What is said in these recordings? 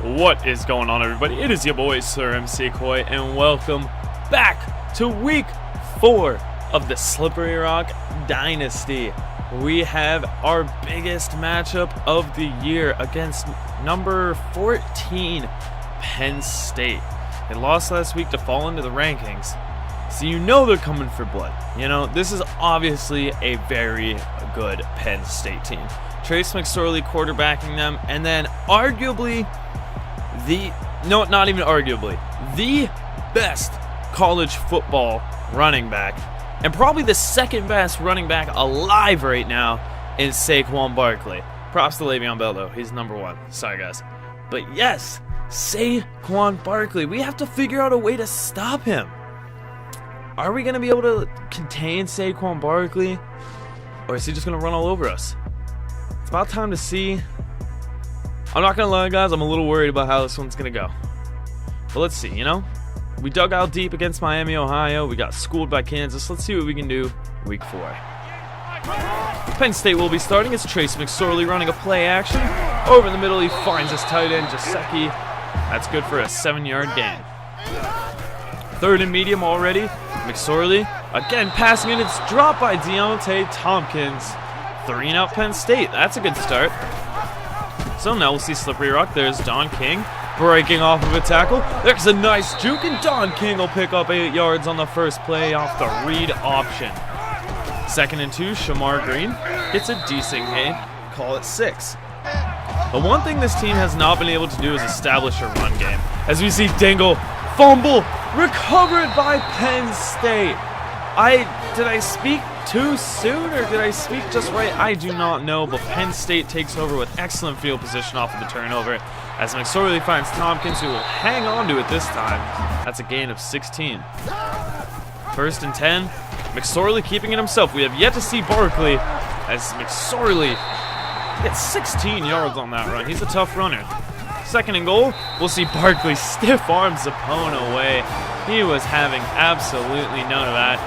What is going on, everybody? It is your boy Sir MC Koi, and welcome back to week 4 of the Slippery Rock Dynasty. We have our biggest matchup of the year against number 14, Penn State. They lost last week to fall into the rankings, so you know they're coming for blood. You know, this is obviously a very good Penn State team. Trace McSorley quarterbacking them, and then arguably the best college football running back, and probably the second best running back alive right now in Saquon Barkley. Props to Le'Veon Bell, though. He's number 1. Sorry, guys. But yes, Saquon Barkley. We have to figure out a way to stop him. Are we going to be able to contain Saquon Barkley, or is he just going to run all over us? It's about time to see. I'm not going to lie, guys, I'm a little worried about how this one's going to go. But let's see, you know? We dug out deep against Miami, Ohio. We got schooled by Kansas. Let's see what we can do week 4. Penn State will be starting. It's Trace McSorley running a play action. Over the middle, he finds his tight end, Jasecki. That's good for a 7-yard gain. 3rd and medium already. McSorley, again passing it. It's dropped by Deontay Tompkins. 3-and-out Penn State. That's a good start. So now we'll see Slippery Rock. There's Don King breaking off of a tackle. There's a nice juke, and Don King will pick up 8 yards on the first play off the read option. 2nd and 2, Shamar Green gets a decent gain. Call it 6. But one thing this team has not been able to do is establish a run game. As we see Dingle fumble, recovered by Penn State. Did I speak too soon, or did I speak just right? I do not know, but Penn State takes over with excellent field position off of the turnover, as McSorley finds Tompkins, who will hang on to it this time. That's a gain of 16. 1st and 10, McSorley keeping it himself. We have yet to see Barkley, as McSorley gets 16 yards on that run. He's a tough runner. 2nd and goal, we'll see Barkley stiff arms Zapone away. He was having absolutely none of that.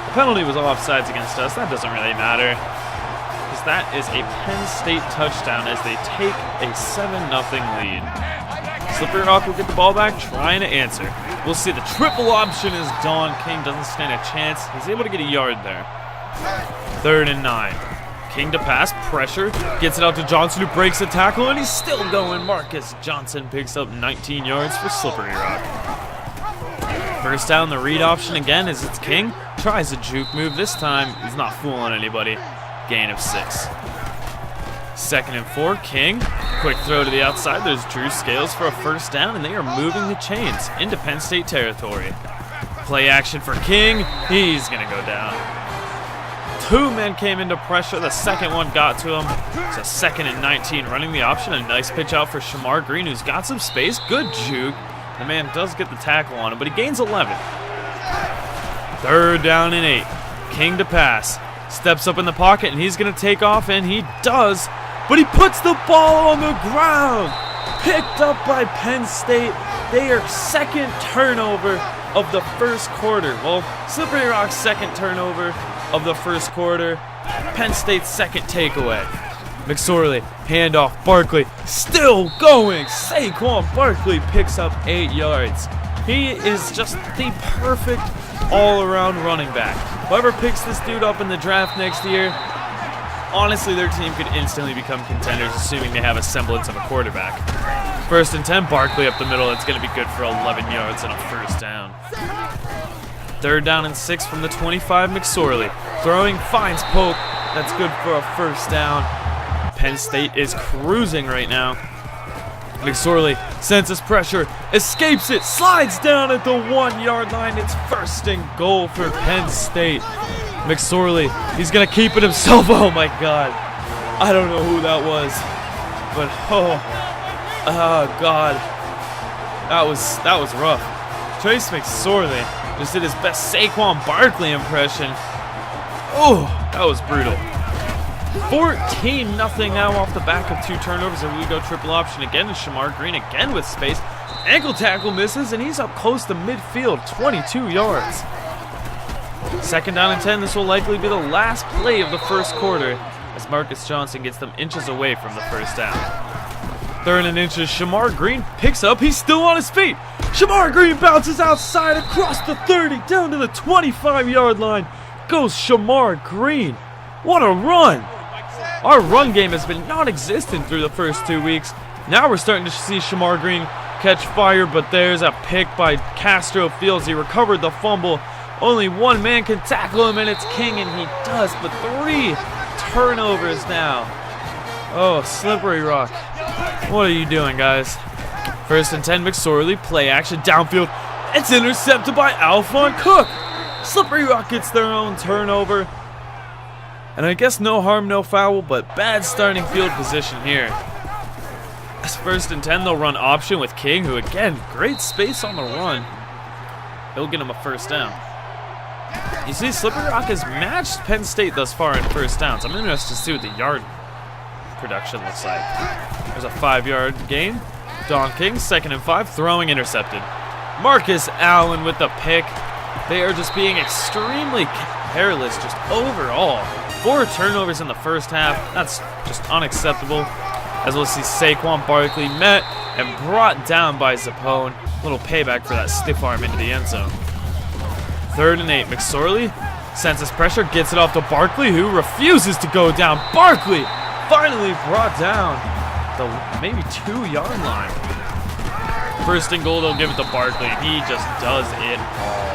The penalty was offsides against us. That doesn't really matter, because that is a Penn State touchdown as they take a 7-0 lead. Slippery Rock will get the ball back, trying to answer. We'll see the triple option as Don King doesn't stand a chance. He's able to get a yard there. 3rd and 9. King to pass, pressure, gets it out to Johnson, who breaks a tackle, and he's still going. Marcus Johnson picks up 19 yards for Slippery Rock. 1st down, the read option again as it's King. Tries a juke move. This time, he's not fooling anybody. Gain of 6. 2nd and 4, King. Quick throw to the outside. There's Drew Scales for a 1st down, and they are moving the chains into Penn State territory. Play action for King. He's going to go down. 2 men came into pressure. The second one got to him. So 2nd and 19, running the option. A nice pitch out for Shamar Green, who's got some space. Good juke. The man does get the tackle on him, but he gains 11. 3rd down and 8. King to pass. Steps up in the pocket, and he's going to take off, and he does. But he puts the ball on the ground. Picked up by Penn State. Their 2nd turnover of the 1st quarter. Well, Slippery Rock's 2nd turnover of the 1st quarter. Penn State's 2nd takeaway. McSorley, handoff, Barkley, still going. Saquon Barkley picks up 8 yards. He is just the perfect all-around running back. Whoever picks this dude up in the draft next year, honestly, their team could instantly become contenders, assuming they have a semblance of a quarterback. 1st and 10, Barkley up the middle. It's going to be good for 11 yards and a 1st down. 3rd down and 6 from the 25, McSorley. Throwing, finds Polk. That's good for a 1st down. Penn State is cruising right now. McSorley senses pressure, escapes it, slides down at the 1-yard line. It's 1st and goal for Penn State. McSorley, he's going to keep it himself. Oh my God. I don't know who that was, but oh God. That was rough. Trace McSorley just did his best Saquon Barkley impression. Oh, that was brutal. 14-0 now off the back of 2 turnovers, and we go triple option again, and Shamar Green again with space. Ankle tackle misses, and he's up close to midfield, 22 yards. 2nd down and 10, this will likely be the last play of the 1st quarter, as Marcus Johnson gets them inches away from the 1st down. 3rd and inches. Shamar Green picks up. He's still on his feet. Shamar Green bounces outside across the 30 down to the 25-yard line. Goes Shamar Green. What a run. Our run game has been non-existent through the first 2 weeks. Now we're starting to see Shamar Green catch fire, but there's a pick by Castro Fields. He recovered the fumble. Only one man can tackle him, and it's King, and he does, but 3 turnovers now. Oh, Slippery Rock. What are you doing, guys? 1st and 10, McSorley, play action, downfield. It's intercepted by Alphon Cook. Slippery Rock gets their own turnover. And I guess no harm, no foul, but bad starting field position here. It's 1st and 10, they'll run option with King, who again, great space on the run. He'll get him a 1st down. You see, Slippery Rock has matched Penn State thus far in 1st downs. I'm interested to see what the yard production looks like. There's a 5-yard gain. Don King, 2nd and 5, throwing intercepted. Marcus Allen with the pick. They are just being extremely careless just overall. 4 turnovers in the 1st half. That's just unacceptable. As we'll see, Saquon Barkley met and brought down by Zappone. Little payback for that stiff arm into the end zone. 3rd and 8, McSorley senses pressure, gets it off to Barkley, who refuses to go down. Barkley finally brought down the maybe 2-yard line. 1st and goal, they'll give it to Barkley. He just does it all.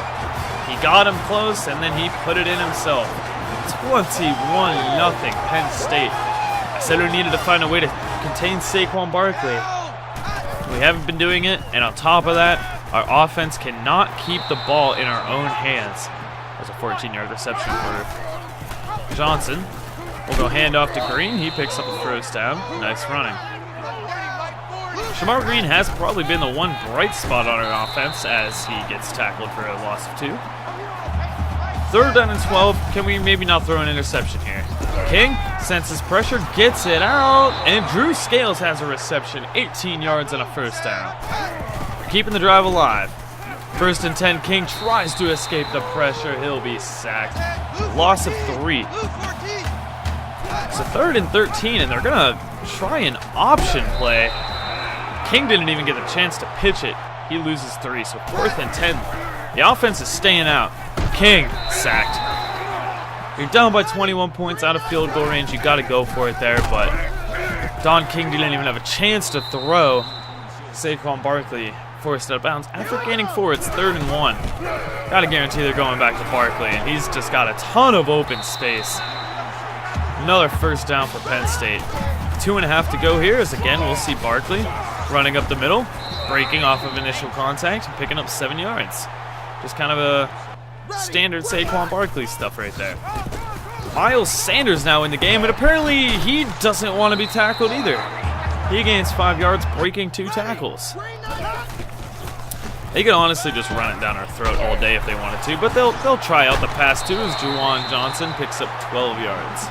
He got him close, and then he put it in himself. 21-0 Penn State. I said we needed to find a way to contain Saquon Barkley. We haven't been doing it, and on top of that, our offense cannot keep the ball in our own hands. There's a 14-yard reception for Johnson. We'll go hand off to Green. He picks up a 1st down. Nice running. Shamar Green has probably been the one bright spot on our offense as he gets tackled for a loss of 2. 3rd down and 12. Can we maybe not throw an interception here? King senses pressure, gets it out, and Drew Scales has a reception. 18 yards and a 1st down. Keeping the drive alive. 1st and 10, King tries to escape the pressure. He'll be sacked. Loss of 3. It's a 3rd and 13, and they're going to try an option play. King didn't even get a chance to pitch it. He loses 3, so 4th and 10. The offense is staying out. King sacked. You're down by 21 points out of field goal range. You got to go for it there, but Don King didn't even have a chance to throw. Saquon Barkley forced out of bounds. After gaining 4, it's 3rd and 1. Got to guarantee they're going back to Barkley, and he's just got a ton of open space. Another 1st down for Penn State. 2.5 to go here as again we'll see Barkley running up the middle, breaking off of initial contact, and picking up 7 yards. Just kind of a standard Saquon Barkley stuff right there. Miles Sanders now in the game, and apparently he doesn't want to be tackled either. He gains 5 yards, breaking 2 tackles. They could honestly just run it down our throat all day if they wanted to, but they'll try out the pass too as Juwan Johnson picks up 12 yards.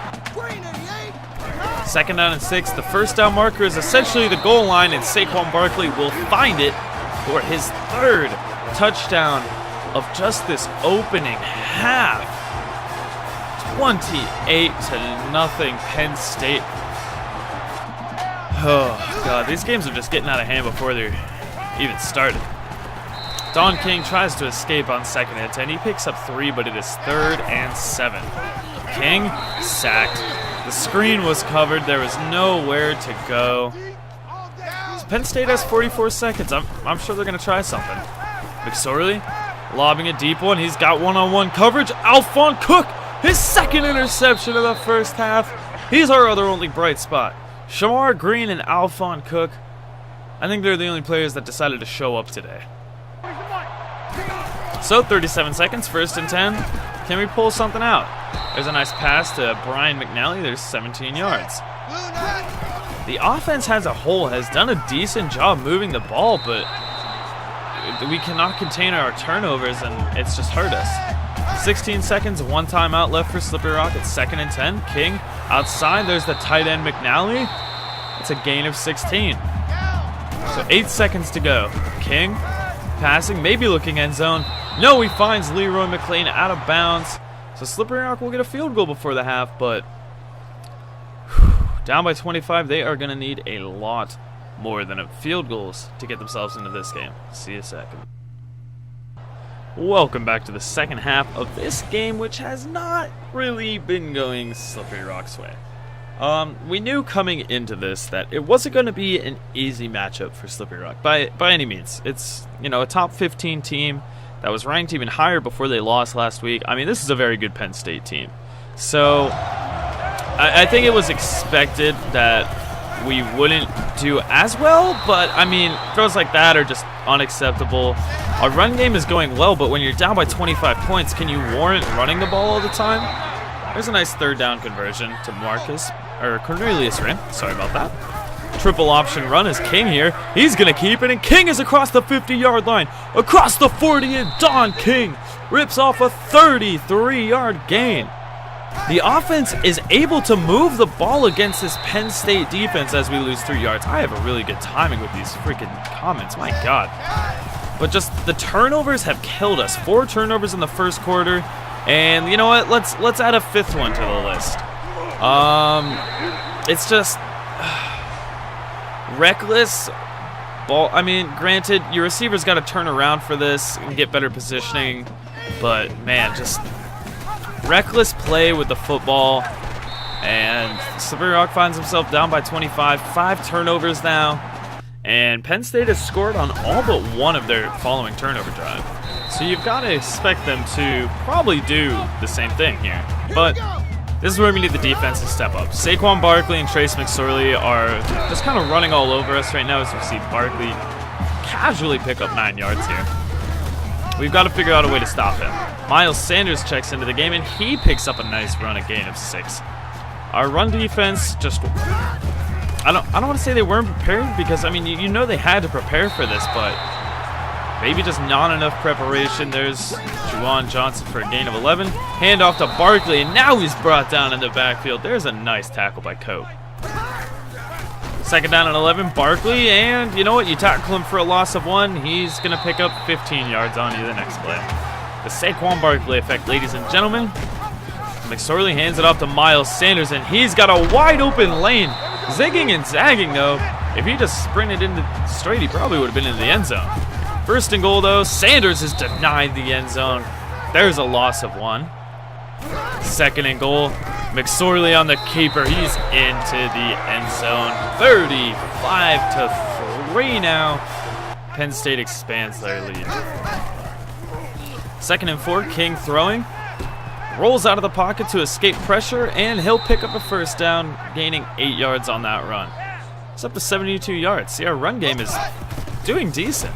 2nd down and 6. The 1st down marker is essentially the goal line, and Saquon Barkley will find it for his 3rd touchdown of just this opening half. 28-0 Penn State. Oh God, these games are just getting out of hand before they're even started. Don King tries to escape on 2nd and 10. He picks up 3, but it is 3rd and 7. King sacked. The screen was covered. There was nowhere to go. So Penn State has 44 seconds. I'm sure they're going to try something. McSorley lobbing a deep one. He's got one-on-one coverage. Alphon Cook, his 2nd interception of the 1st half. He's our other only bright spot. Shamar Green and Alphon Cook. I think they're the only players that decided to show up today. So 37 seconds, 1st and 10. Can we pull something out? There's a nice pass to Brian McNally. There's 17 yards. The offense as a whole has done a decent job moving the ball, but we cannot contain our turnovers, and it's just hurt us. 16 seconds, 1 timeout left for Slippery Rock. It's 2nd and 10. King outside. There's the tight end McNally. It's a gain of 16. So 8 seconds to go. King passing, maybe looking end zone. No, he finds Leroy McLean out of bounds. So Slippery Rock will get a field goal before the half, but down by 25, they are going to need a lot more than field goals to get themselves into this game. See you a second. Welcome back to the second half of this game, which has not really been going Slippery Rock's way. We knew coming into this that it wasn't going to be an easy matchup for Slippery Rock by any means. It's, you know, a top 15 team that was ranked even higher before they lost last week. I mean, this is a very good Penn State team. So I think it was expected that we wouldn't do as well, but I mean, throws like that are just unacceptable. Our run game is going well, but when you're down by 25 points, can you warrant running the ball all the time? There's a nice third down conversion to Cornelius Rim. Sorry about that. Triple option run is King here. He's going to keep it, and King is across the 50-yard line. Across the 40, and Don King rips off a 33-yard gain. The offense is able to move the ball against this Penn State defense as we lose 3 yards. I have a really good timing with these freaking comments. My God. But just the turnovers have killed us. 4 turnovers in the first quarter. And you know what? Let's add a 5th one to the list. It's just reckless ball. I mean, granted, your receiver's got to turn around for this and get better positioning. But man, just reckless play with the football. And Slippery Rock finds himself down by 25. 5 turnovers now. And Penn State has scored on all but one of their following turnover drive. So you've got to expect them to probably do the same thing here. But this is where we need the defense to step up. Saquon Barkley and Trace McSorley are just kind of running all over us right now as we see Barkley casually pick up 9 yards here. We've got to figure out a way to stop him. Miles Sanders checks into the game, and he picks up a nice run, a gain of 6. Our run defense just... I don't want to say they weren't prepared, because, I mean, you know they had to prepare for this, but maybe just not enough preparation. There's Juwan Johnson for a gain of 11. Handoff to Barkley, and now he's brought down in the backfield. There's a nice tackle by Cope. Second down and 11, Barkley, and you know what? You tackle him for a loss of 1. He's going to pick up 15 yards on you the next play. The Saquon Barkley effect, ladies and gentlemen. McSorley hands it off to Miles Sanders, and he's got a wide open lane. Zigging and zagging, though. If he just sprinted into straight, he probably would have been in the end zone. First and goal, though. Sanders is denied the end zone. There's a loss of 1. Second and goal. McSorley on the keeper. He's into the end zone. 35-3 now. Penn State expands their lead. Second and 4. King throwing. Rolls out of the pocket to escape pressure, and he'll pick up a first down, gaining 8 yards on that run. It's up to 72 yards. See, our run game is doing decent.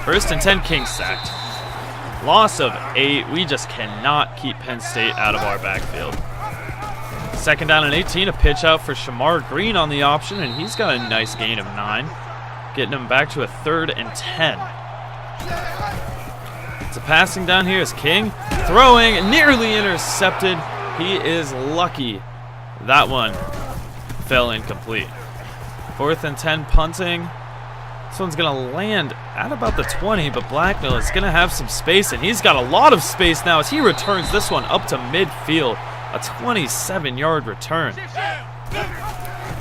First and 10, King sacked. Loss of 8. We just cannot keep Penn State out of our backfield. Second down and 18, a pitch out for Shamar Green on the option, and he's got a nice gain of 9, getting him back to a 3rd and 10. It's a passing down here as King throwing, nearly intercepted. He is lucky. That one fell incomplete. 4th and 10 punting. This one's going to land at about the 20, but Blacknell is going to have some space, and he's got a lot of space now as he returns this one up to midfield. A 27-yard return.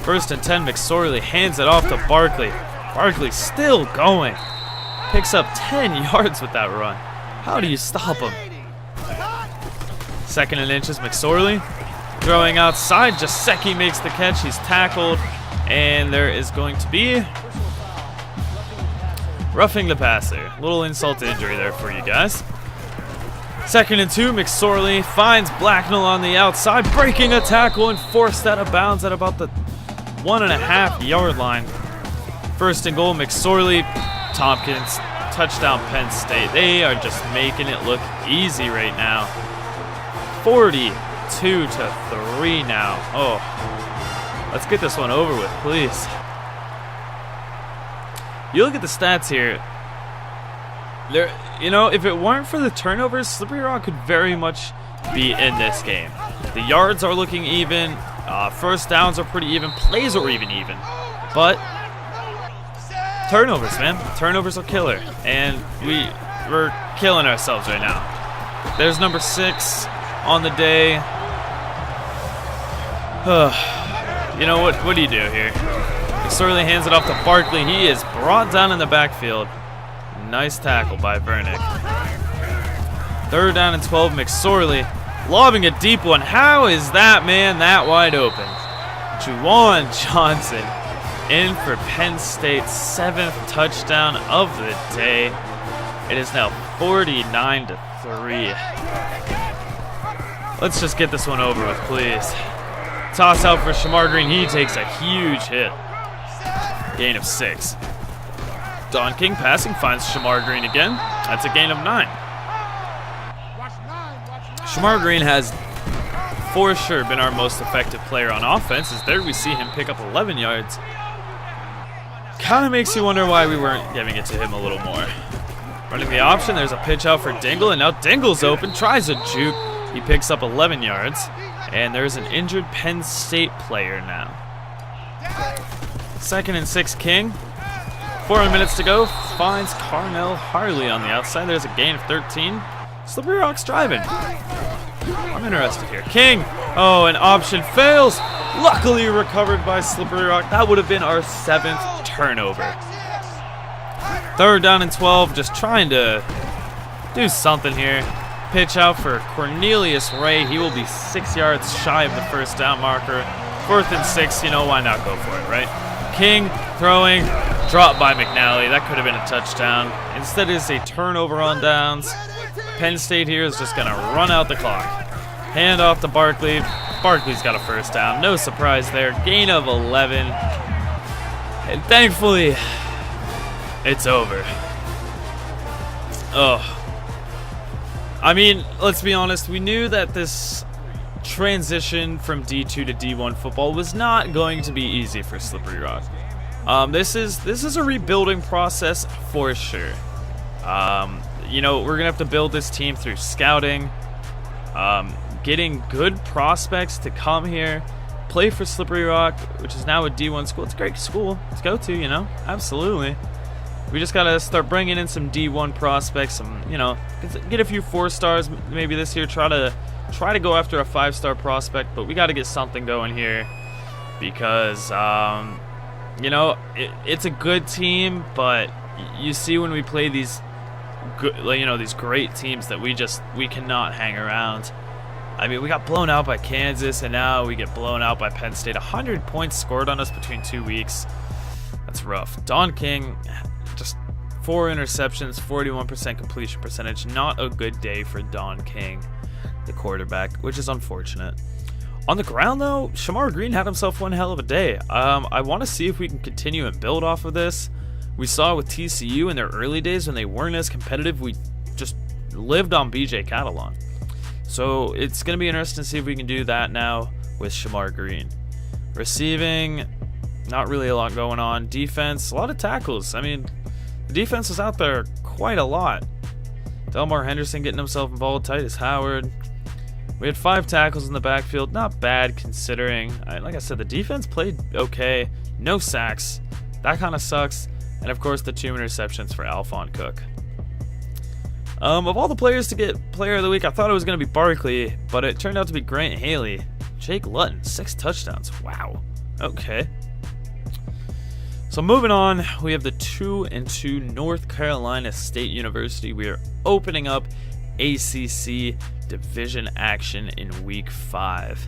First and 10, McSorley hands it off to Barkley. Barkley still going. Picks up 10 yards with that run. How do you stop him? Second and inches, McSorley throwing outside. Jasecki makes the catch. He's tackled, and there is going to be roughing the passer. Little insult to injury there for you guys. Second and 2, McSorley finds Blacknell on the outside, breaking a tackle and forced out of bounds at about the 1.5-yard line. First and goal, McSorley, Tompkins, touchdown Penn State. They are just making it look easy right now. 42-3 now. Oh, let's get this one over with, please. You look at the stats here. You know, if it weren't for the turnovers, Slippery Rock could very much be in this game. The yards are looking even. First downs are pretty even. Plays are even. But turnovers, man. Turnovers are killer. And we're killing ourselves right now. There's number 6 on the day. You know, what do you do here? McSorley hands it off to Barkley. He is brought down in the backfield. Nice tackle by Vernick. 3rd down and 12. McSorley lobbing a deep one. How is that man that wide open? Juwan Johnson in for Penn State's 7th touchdown of the day. It is now 49-3. Let's just get this one over with, please. Toss out for Shamar Green. He takes a huge hit. Gain of 6. Don King passing, finds Shamar Green again. That's a gain of 9. Shamar Green has for sure been our most effective player on offense, as there we see him pick up 11 yards. Kind of makes you wonder why we weren't giving it to him a little more. Running the option, there's a pitch out for Dingle, and now Dingle's open, tries a juke. He picks up 11 yards, and there's an injured Penn State player now. 2nd and 6, King. 4 minutes to go, finds Carnell Harley on the outside. There's a gain of 13. Slippery Rock's driving. I'm interested here. King, oh, an option fails. Luckily recovered by Slippery Rock. That would have been our 7th turnover. 3rd down and 12, just trying to do something here. Pitch out for Cornelius Ray. He will be 6 yards shy of the 1st down marker. 4th and 6, you know, why not go for it, right? King throwing, dropped by McNally. That could have been a touchdown. Instead, it's a turnover on downs. Penn State here is just going to run out the clock. Hand off to Barkley. Barkley's got a 1st down. No surprise there. Gain of 11. And thankfully, it's over. Oh. I mean, let's be honest. We knew that this transition from D2 to D1 football was not going to be easy for Slippery Rock. This is a rebuilding process for sure. You know, we're gonna have to build this team through scouting, getting good prospects to come here, play for Slippery Rock, which is now a D1 school. It's a great school to go to, you know, absolutely. We just gotta start bringing in some D1 prospects, some, you know, get a few 4-stars maybe this year. Try to go after a 5-star prospect, but we got to get something going here because, you know, it's a good team, but you see when we play these good, you know, these great teams that we cannot hang around. I mean, we got blown out by Kansas, and now we get blown out by Penn State. 100 points scored on us between 2 weeks. That's rough. Don King, just 4 interceptions, 41% completion percentage. Not a good day for Don King, the quarterback, which is unfortunate. On the ground, though, Shamar Green had himself one hell of a day. I want to see if we can continue and build off of this. We saw with TCU in their early days when they weren't as competitive, we just lived on BJ Catalon. So it's going to be interesting to see if we can do that now with Shamar Green. Receiving, not really a lot going on. Defense, a lot of tackles. I mean, the defense was out there quite a lot. Delmar Henderson getting himself involved, Titus Howard. We had 5 tackles in the backfield. Not bad considering. Like I said, the defense played okay. No sacks. That kind of sucks. And of course, the 2 interceptions for Alphon Cook. Of all the players to get Player of the Week, I thought it was going to be Barkley, but it turned out to be Grant Haley. Jake Lutton, 6 touchdowns. Wow. Okay. So moving on, we have the 2-2 North Carolina State University. We are opening up ACC division action in week 5.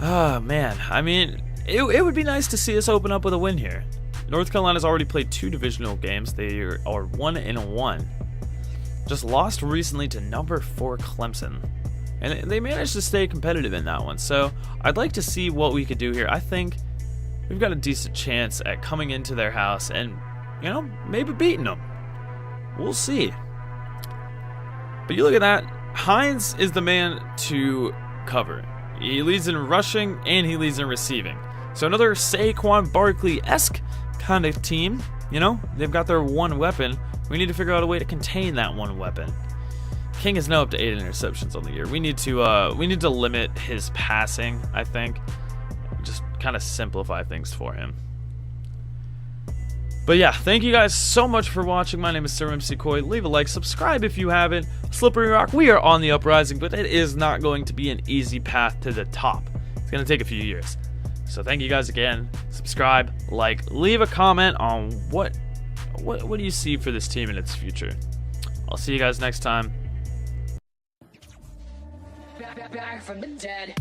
Oh man, I mean, it would be nice to see us open up with a win here. North Carolina's already played 2 divisional games. They are 1-1. Just lost recently to number 4 Clemson, and they managed to stay competitive in that one. So I'd like to see what we could do here. I think we've got a decent chance at coming into their house and, you know, maybe beating them. We'll see. But you look at that, Hines is the man to cover. He leads in rushing and he leads in receiving. So another Saquon Barkley-esque kind of team. You know, they've got their one weapon. We need to figure out a way to contain that one weapon. King is now up to 8 interceptions on the year. We need to limit his passing, I think. Just kind of simplify things for him. But yeah, thank you guys so much for watching. My name is Sir MC Coy. Leave a like, subscribe if you haven't. Slippery Rock, we are on the uprising, but it is not going to be an easy path to the top. It's going to take a few years. So thank you guys again. Subscribe, like, leave a comment on what do you see for this team in its future. I'll see you guys next time. Back from the dead.